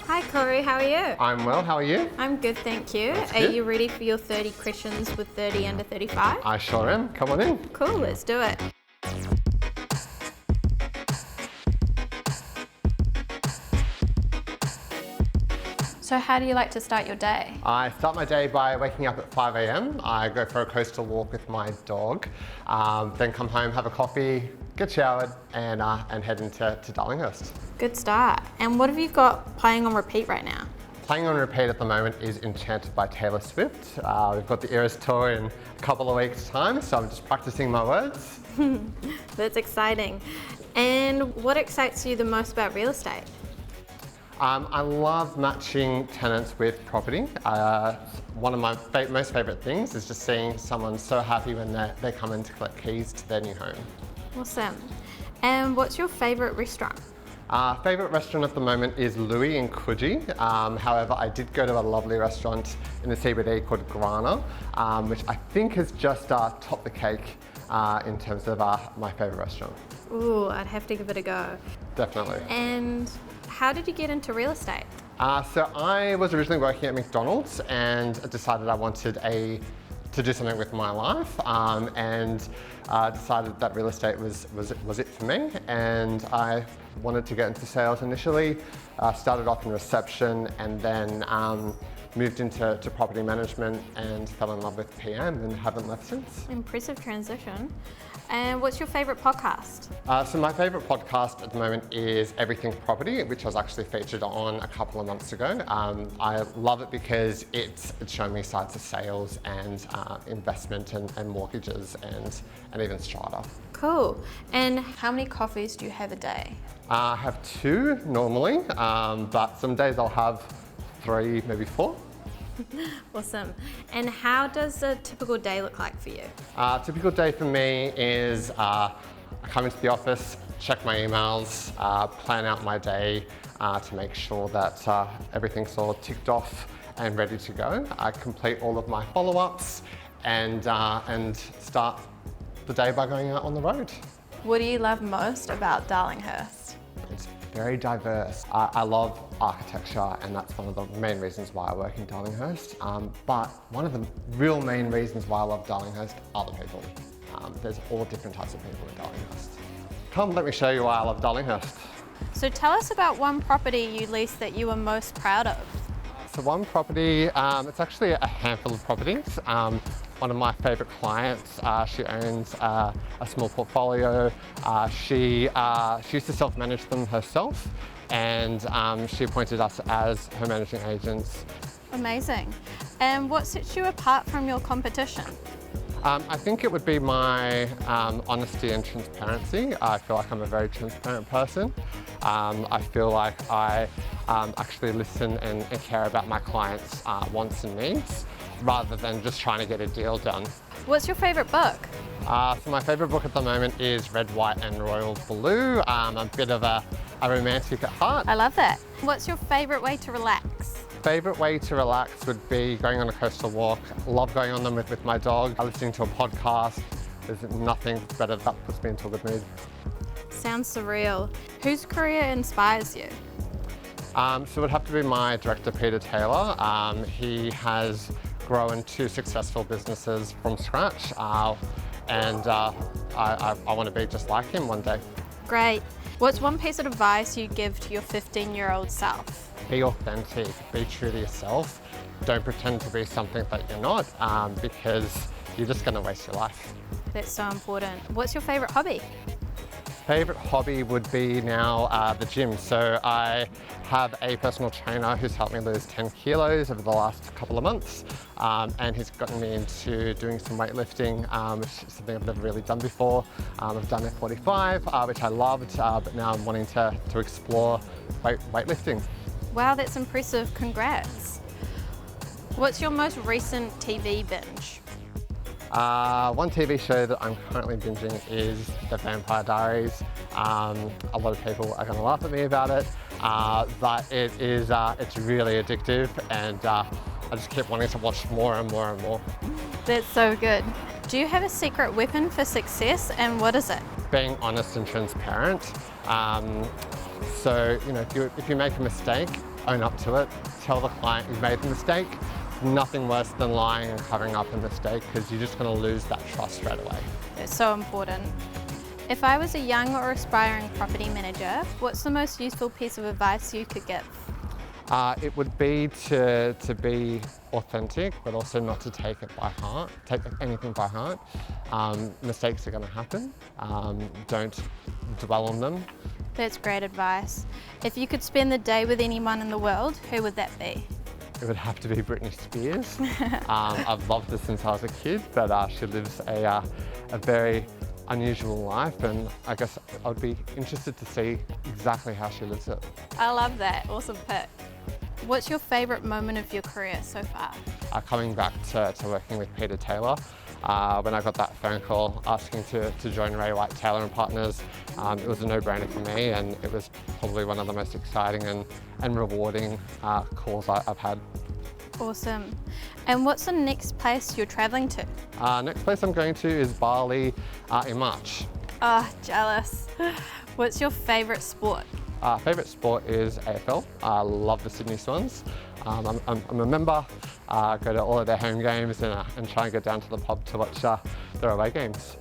Hi Corey, how are you? I'm well, how are you? I'm good, thank you. That's Are good. you ready for your 30 questions with 30 under 35? I sure am. Come on in. Cool, let's do it. So how do you like to start your day? I start my day by waking up at 5 a.m. I go for a coastal walk with my dog, then come home, have a coffee, get showered, and head into Darlinghurst. Good start. And what have you got playing on repeat right now? Playing on repeat at the moment is Enchanted by Taylor Swift. We've got the Eras Tour in a couple of weeks' time, so I'm just practicing my words. That's exciting. And what excites you the most about real estate? I love matching tenants with property. One of my most favourite things is just seeing someone so happy when they come in to collect keys to their new home. Awesome. And what's your favourite restaurant? Favourite restaurant at the moment is Louis in Coogee. However, I did go to a lovely restaurant in the CBD called Grana, which I think has just topped the cake in terms of my favourite restaurant. Ooh, I'd have to give it a go. Definitely. And how did you get into real estate? So I was originally working at McDonald's and decided I wanted to do something with my life, and decided that real estate was it for me, and I wanted to get into sales initially. Started off in reception and then moved into property management and fell in love with PM and haven't left since. Impressive transition. And what's your favourite podcast? So my favourite podcast at the moment is Everything Property, which I was actually featured on a couple of months ago. I love it because it's shown me sides of sales and investment and mortgages and even strata. Cool. And how many coffees do you have a day? I have 2 normally, but some days I'll have 3, maybe 4. Awesome. And how does a typical day look like for you? A typical day for me is I come into the office, check my emails, plan out my day to make sure that everything's all ticked off and ready to go. I complete all of my follow-ups and start the day by going out on the road. What do you love most about Darlinghurst? It's very diverse. I love architecture, and that's one of the main reasons why I work in Darlinghurst. But one of the real main reasons why I love Darlinghurst are the people. There's all different types of people in Darlinghurst. Come, let me show you why I love Darlinghurst. So tell us about one property you leased that you were most proud of. So one property, it's actually a handful of properties. One of my favourite clients, she owns a small portfolio. She used to self-manage them herself, and she appointed us as her managing agents. Amazing. And what sets you apart from your competition? I think it would be my honesty and transparency. I feel like I'm a very transparent person. I feel like I actually listen and care about my clients' wants and needs, rather than just trying to get a deal done. What's your favourite book? So my favourite book at the moment is Red, White and Royal Blue. I'm a bit of a romantic at heart. I love that. What's your favourite way to relax? Favourite way to relax would be going on a coastal walk. Love going on them with my dog, listening to a podcast. There's nothing better that puts me into a good mood. Sounds surreal. Whose career inspires you? So it would have to be my director, Peter Taylor. He has grown 2 successful businesses from scratch, and I want to be just like him one day. Great. What's one piece of advice you give to your 15-year-old self? Be authentic, be true to yourself. Don't pretend to be something that you're not, because you're just going to waste your life. That's so important. What's your favourite hobby? Favourite hobby would be now the gym. So I have a personal trainer who's helped me lose 10 kilos over the last couple of months, and he's gotten me into doing some weightlifting, which is something I've never really done before. I've done F45, which I loved, but now I'm wanting to explore weightlifting. Wow, that's impressive. Congrats. What's your most recent TV binge? One TV show that I'm currently binging is The Vampire Diaries. A lot of people are going to laugh at me about it, but it's really addictive, and I just keep wanting to watch more and more and more. That's so good. Do you have a secret weapon for success, and what is it? Being honest and transparent. So, you know, if you make a mistake, own up to it, tell the client you've made the mistake. Nothing worse than lying and covering up a mistake, because you're just going to lose that trust straight away. It's so important. If I was a young or aspiring property manager, what's the most useful piece of advice you could give? It would be to be authentic, but also not to take anything by heart. Mistakes are going to happen. Don't dwell on them. That's great advice. If you could spend the day with anyone in the world, who would that be? It would have to be Britney Spears. I've loved her since I was a kid, but she lives a very unusual life, and I guess I would be interested to see exactly how she lives it. I love that. Awesome pick. What's your favourite moment of your career so far? Coming back to working with Peter Taylor, when I got that phone call asking to join Ray White Taylor and Partners, it was a no-brainer for me, and it was probably one of the most exciting and rewarding calls I've had. Awesome. And what's the next place you're travelling to? Next place I'm going to is Bali in March. Oh, jealous. What's your favourite sport? Favourite sport is AFL. I love the Sydney Swans. I'm a member, go to all of their home games and try and get down to the pub to watch their away games.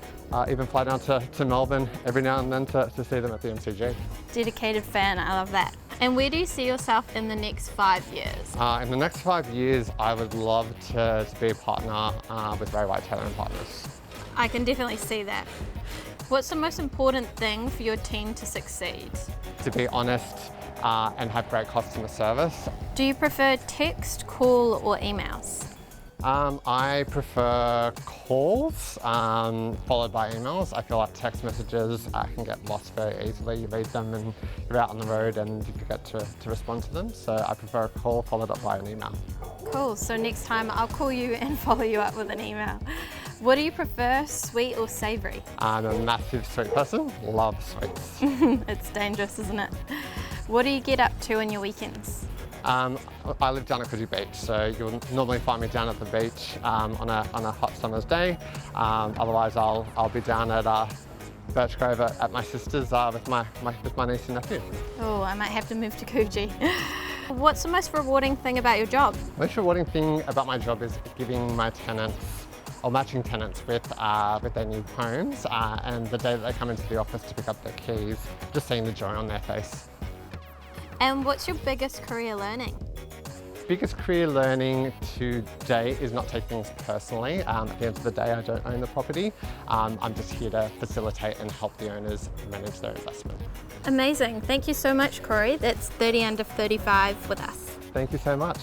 Even fly down to Melbourne every now and then to see them at the MCG. Dedicated fan, I love that. And where do you see yourself in the next 5 years? In the next 5 years, I would love to be a partner with Ray White Taylor and Partners. I can definitely see that. What's the most important thing for your team to succeed? To be honest and have great customer service. Do you prefer text, call, or emails? I prefer calls followed by emails. I feel like text messages can get lost very easily. You read them and you're out on the road and you forget to respond to them. So I prefer a call followed up by an email. Cool, so next time I'll call you and follow you up with an email. What do you prefer, sweet or savoury? I'm a massive sweet person, love sweets. It's dangerous, isn't it? What do you get up to on your weekends? I live down at Coogee Beach, so you'll normally find me down at the beach on a hot summer's day. Otherwise, I'll be down at Birchgrove at my sister's with my niece and nephew. Oh, I might have to move to Coogee. What's the most rewarding thing about your job? The most rewarding thing about my job is giving my tenants, or matching tenants with their new homes, and the day that they come into the office to pick up their keys, just seeing the joy on their face. And what's your biggest career learning? Biggest career learning to date is not take things personally. At the end of the day, I don't own the property. I'm just here to facilitate and help the owners manage their investment. Amazing. Thank you so much, Corey. That's 30 under 35 with us. Thank you so much.